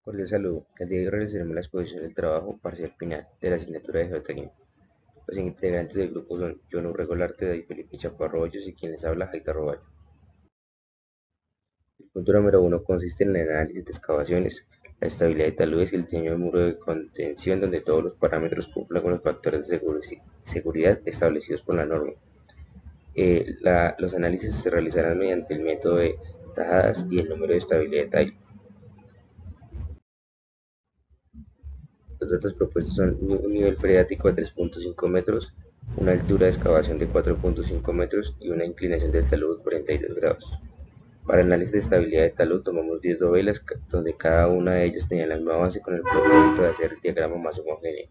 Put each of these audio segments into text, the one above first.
Cordial saludo. El día de hoy realizaremos la exposición del trabajo parcial final de la asignatura de Geotécnica. Los integrantes del grupo son John Urrego Larteda y Felipe Chaparro Hoyos y quien les habla, Jaita Roballo. El punto número uno consiste en el análisis de excavaciones, la estabilidad de taludes y el diseño de muro de contención donde todos los parámetros cumplan con los factores de seguridad establecidos por la norma. Los análisis se realizarán mediante el método de tajadas y el número de estabilidad de Taylor. Los datos propuestos son un nivel freático de 3.5 metros, una altura de excavación de 4.5 metros y una inclinación del talud de 42 grados. Para el análisis de estabilidad de talud tomamos 10 dovelas donde cada una de ellas tenía la misma base con el propósito de hacer el diagrama más homogéneo,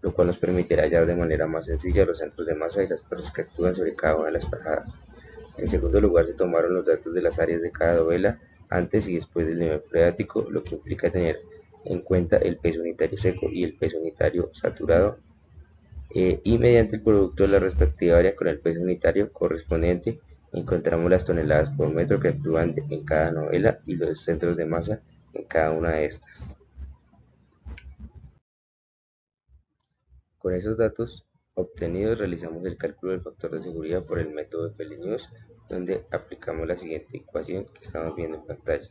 lo cual nos permitirá hallar de manera más sencilla los centros de masa y las fuerzas que actúan sobre cada una de las tajadas. En segundo lugar, se tomaron los datos de las áreas de cada dovela antes y después del nivel freático, lo que implica tener en cuenta el peso unitario seco y el peso unitario saturado, y mediante el producto de la respectiva área con el peso unitario correspondiente encontramos las toneladas por metro que actúan en cada novela y los centros de masa en cada una de estas. Con esos datos obtenidos realizamos el cálculo del factor de seguridad por el método de Fellenius, donde aplicamos la siguiente ecuación que estamos viendo en pantalla.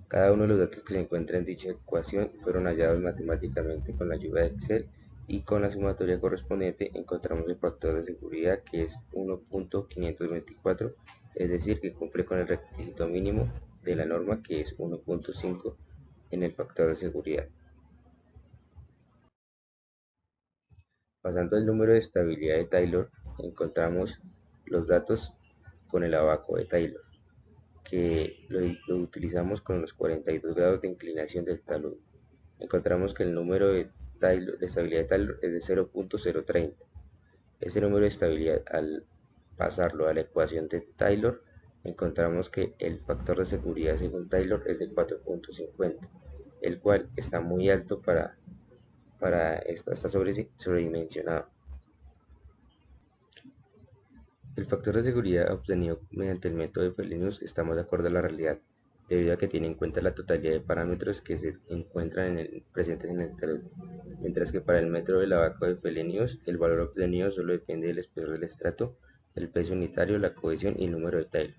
Cada uno de los datos que se encuentran en dicha ecuación fueron hallados matemáticamente con la ayuda de Excel y con la sumatoria correspondiente encontramos el factor de seguridad que es 1.524, es decir, que cumple con el requisito mínimo de la norma que es 1.5 en el factor de seguridad. Pasando al número de estabilidad de Taylor, encontramos los datos con el abaco de Taylor, que lo utilizamos con los 42 grados de inclinación del talud. Encontramos que el número de estabilidad de Taylor es de 0.030. Este número de estabilidad, al pasarlo a la ecuación de Taylor, encontramos que el factor de seguridad según Taylor es de 4.50, el cual está muy alto está sobredimensionado. El factor de seguridad obtenido mediante el método de Fellenius estamos de acuerdo a la realidad, debido a que tiene en cuenta la totalidad de parámetros que se encuentran presentes en el talud, mientras que para el método de Lavaco de Fellenius el valor obtenido solo depende del espesor del estrato, el peso unitario, la cohesión y el número de Taylor,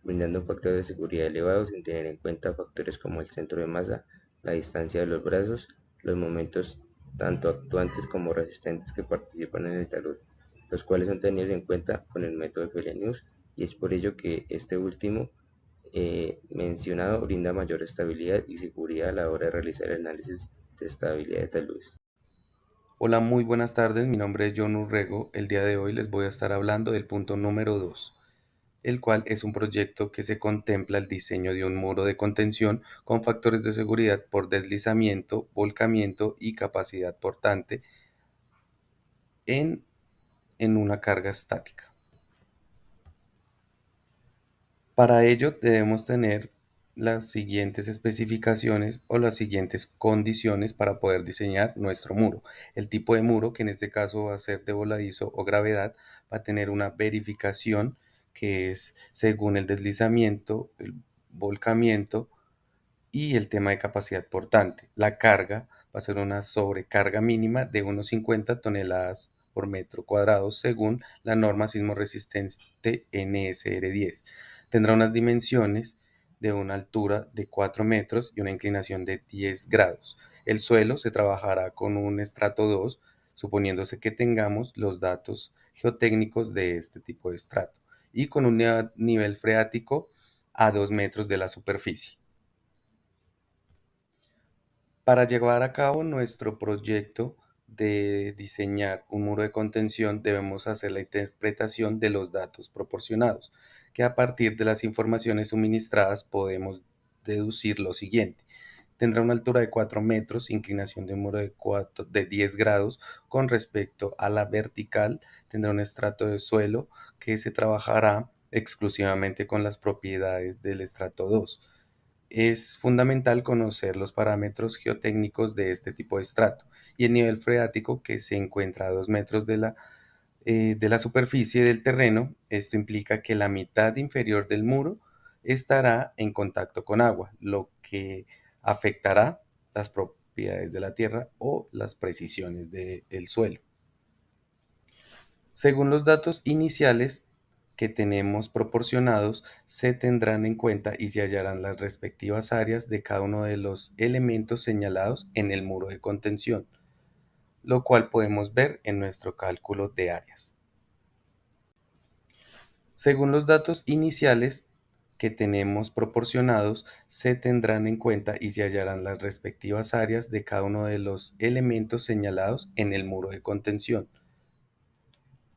brindando un factor de seguridad elevado sin tener en cuenta factores como el centro de masa, la distancia de los brazos, los momentos tanto actuantes como resistentes que participan en el talud, los cuales son tenidos en cuenta con el método de Fellenius, y es por ello que este último mencionado brinda mayor estabilidad y seguridad a la hora de realizar el análisis de estabilidad de taludes. Hola, muy buenas tardes. Mi nombre es John Urrego. El día de hoy les voy a estar hablando del punto número 2, el cual es un proyecto que se contempla el diseño de un muro de contención con factores de seguridad por deslizamiento, volcamiento y capacidad portante en, en una carga estática. Para ello debemos tener las siguientes especificaciones o las siguientes condiciones para poder diseñar nuestro muro. El tipo de muro, que en este caso va a ser de voladizo o gravedad, va a tener una verificación que es según el deslizamiento, el volcamiento y el tema de capacidad portante. La carga va a ser una sobrecarga mínima de unos 50 toneladas por metro cuadrado según la norma sismo resistente NSR10. Tendrá unas dimensiones de una altura de 4 metros y una inclinación de 10 grados. El suelo se trabajará con un estrato 2, suponiéndose que tengamos los datos geotécnicos de este tipo de estrato, y con un nivel freático a 2 metros de la superficie. Para llevar a cabo nuestro proyecto de diseñar un muro de contención, debemos hacer la interpretación de los datos proporcionados, que a partir de las informaciones suministradas podemos deducir lo siguiente. Tendrá una altura de 4 metros, inclinación de un muro de 10 grados. Con respecto a la vertical, tendrá un estrato de suelo que se trabajará exclusivamente con las propiedades del estrato 2. Es fundamental conocer los parámetros geotécnicos de este tipo de estrato y el nivel freático, que se encuentra a 2 metros de la superficie del terreno. Esto implica que la mitad inferior del muro estará en contacto con agua, lo que afectará las propiedades de la tierra o las precisiones del suelo. Según los datos iniciales que tenemos proporcionados, se tendrán en cuenta y se hallarán las respectivas áreas de cada uno de los elementos señalados en el muro de contención, lo cual podemos ver en nuestro cálculo de áreas. Según los datos iniciales que tenemos proporcionados, se tendrán en cuenta y se hallarán las respectivas áreas de cada uno de los elementos señalados en el muro de contención.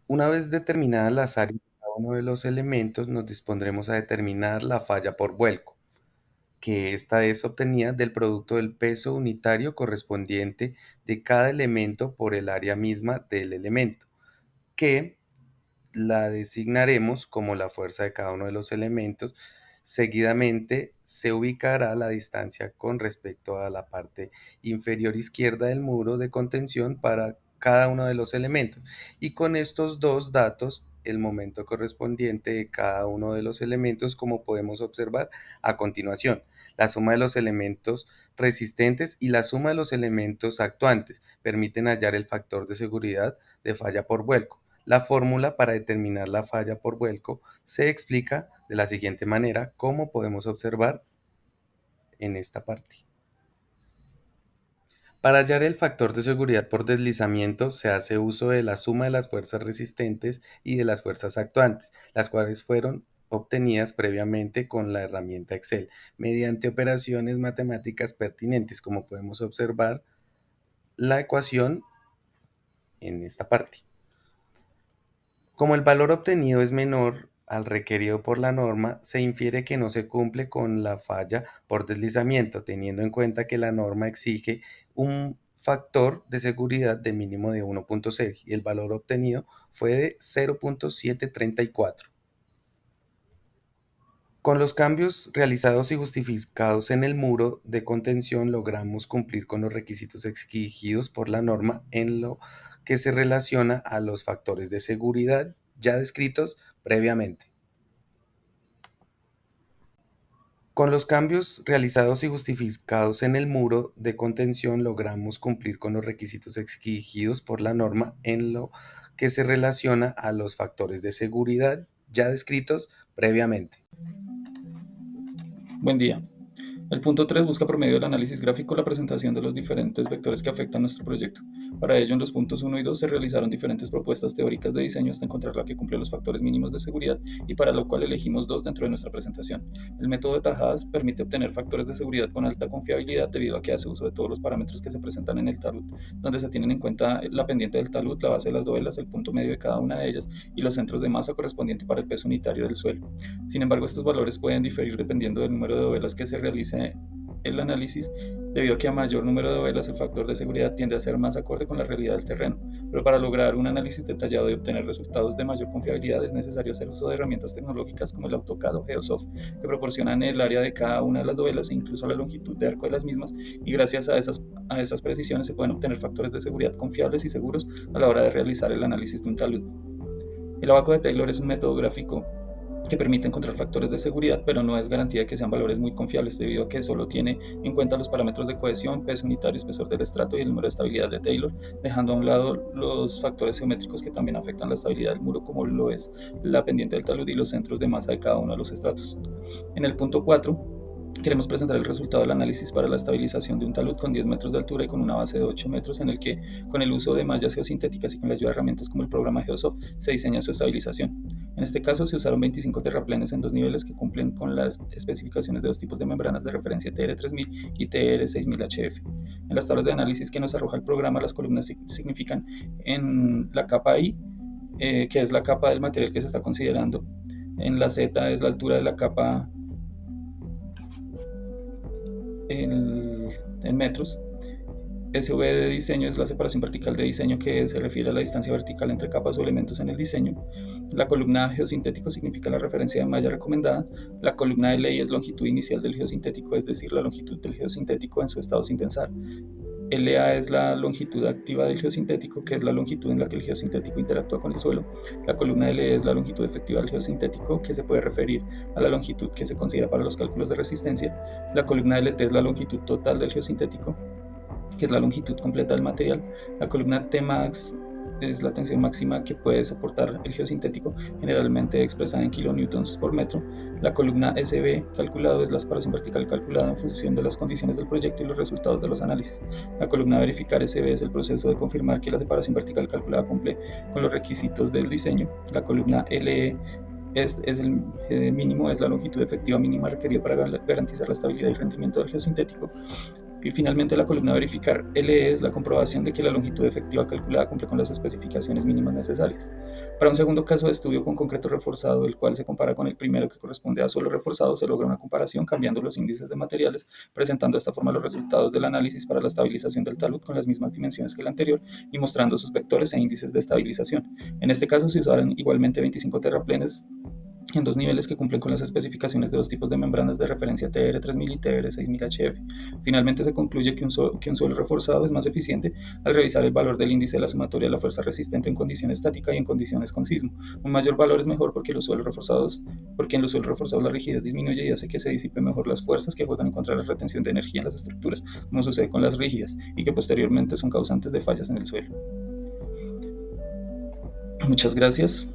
Una vez determinadas las áreas de cada uno de los elementos, nos dispondremos a determinar la falla por vuelco, que esta es obtenida del producto del peso unitario correspondiente de cada elemento por el área misma del elemento, que la designaremos como la fuerza de cada uno de los elementos. Seguidamente se ubicará la distancia con respecto a la parte inferior izquierda del muro de contención para cada uno de los elementos. Y con estos dos datos, el momento correspondiente de cada uno de los elementos, como podemos observar a continuación. La suma de los elementos resistentes y la suma de los elementos actuantes permiten hallar el factor de seguridad de falla por vuelco. La fórmula para determinar la falla por vuelco se explica de la siguiente manera, como podemos observar en esta parte. Para hallar el factor de seguridad por deslizamiento se hace uso de la suma de las fuerzas resistentes y de las fuerzas actuantes, las cuales fueron obtenidas previamente con la herramienta Excel, mediante operaciones matemáticas pertinentes, como podemos observar la ecuación en esta parte. Como el valor obtenido es menor al requerido por la norma, se infiere que no se cumple con la falla por deslizamiento, teniendo en cuenta que la norma exige un factor de seguridad de mínimo de 1.6 y el valor obtenido fue de 0.734. Con los cambios realizados y justificados en el muro de contención logramos cumplir con los requisitos exigidos por la norma en lo que se relaciona a los factores de seguridad ya descritos previamente. Con los cambios realizados y justificados en el muro de contención logramos cumplir con los requisitos exigidos por la norma en lo que se relaciona a los factores de seguridad ya descritos previamente. Buen día. El punto 3 busca por medio del análisis gráfico la presentación de los diferentes vectores que afectan nuestro proyecto. Para ello, en los puntos 1 y 2 se realizaron diferentes propuestas teóricas de diseño hasta encontrar la que cumple los factores mínimos de seguridad y para lo cual elegimos dos dentro de nuestra presentación. El método de tajadas permite obtener factores de seguridad con alta confiabilidad debido a que hace uso de todos los parámetros que se presentan en el talud, donde se tienen en cuenta la pendiente del talud, la base de las dovelas, el punto medio de cada una de ellas y los centros de masa correspondiente para el peso unitario del suelo. Sin embargo, estos valores pueden diferir dependiendo del número de dovelas que se realice el análisis, debido a que a mayor número de dovelas el factor de seguridad tiende a ser más acorde con la realidad del terreno, pero para lograr un análisis detallado y obtener resultados de mayor confiabilidad es necesario hacer uso de herramientas tecnológicas como el AutoCAD o Geosoft, que proporcionan el área de cada una de las dovelas e incluso la longitud de arco de las mismas, y gracias a esas precisiones se pueden obtener factores de seguridad confiables y seguros a la hora de realizar el análisis de un talud. El abaco de Taylor es un método gráfico que permite encontrar factores de seguridad, pero no es garantía de que sean valores muy confiables debido a que solo tiene en cuenta los parámetros de cohesión, peso unitario, espesor del estrato y el número de estabilidad de Taylor, dejando a un lado los factores geométricos que también afectan la estabilidad del muro, como lo es la pendiente del talud y los centros de masa de cada uno de los estratos. En el punto 4, queremos presentar el resultado del análisis para la estabilización de un talud con 10 metros de altura y con una base de 8 metros en el que, con el uso de mallas geosintéticas y con la ayuda de herramientas como el programa Geosoft, se diseña su estabilización. En este caso se usaron 25 terraplenes en dos niveles que cumplen con las especificaciones de dos tipos de membranas de referencia TR3000 y TR6000HF. En las tablas de análisis que nos arroja el programa, las columnas significan en la capa I, que es la capa del material que se está considerando. En la Z es la altura de la capa en metros. SV de diseño es la separación vertical de diseño, que se refiere a la distancia vertical entre capas o elementos en el diseño. La columna geosintético significa la referencia de malla recomendada. La columna de ley es longitud inicial del geosintético, es decir, la longitud del geosintético en su estado sin tensar. LA es la longitud activa del geosintético, que es la longitud en la que el geosintético interactúa con el suelo. La columna L es la longitud efectiva del geosintético, que se puede referir a la longitud que se considera para los cálculos de resistencia. La columna LT es la longitud total del geosintético. que es la longitud completa del material. La columna Tmax es la tensión máxima que puede soportar el geosintético, generalmente expresada en kilonewtons por metro. La columna SB calculado es la separación vertical calculada en función de las condiciones del proyecto y los resultados de los análisis. La columna verificar SB es el proceso de confirmar que la separación vertical calculada cumple con los requisitos del diseño. La columna LE es el mínimo, es la longitud efectiva mínima requerida para garantizar la estabilidad y rendimiento del geosintético. Y finalmente la columna verificar LE es la comprobación de que la longitud efectiva calculada cumple con las especificaciones mínimas necesarias. Para un segundo caso de estudio con concreto reforzado, el cual se compara con el primero que corresponde a suelo reforzado, se logra una comparación cambiando los índices de materiales, presentando de esta forma los resultados del análisis para la estabilización del talud con las mismas dimensiones que el anterior y mostrando sus vectores e índices de estabilización. En este caso se usaron igualmente 25 terraplenes en dos niveles que cumplen con las especificaciones de dos tipos de membranas de referencia TR3000 y TR6000HF. Finalmente se concluye que un suelo reforzado es más eficiente al revisar el valor del índice de la sumatoria de la fuerza resistente en condición estática y en condiciones con sismo. Un mayor valor es mejor porque en los suelos reforzados la rigidez disminuye y hace que se disipen mejor las fuerzas que juegan en contra de la retención de energía en las estructuras, como sucede con las rígidas, y que posteriormente son causantes de fallas en el suelo. Muchas gracias.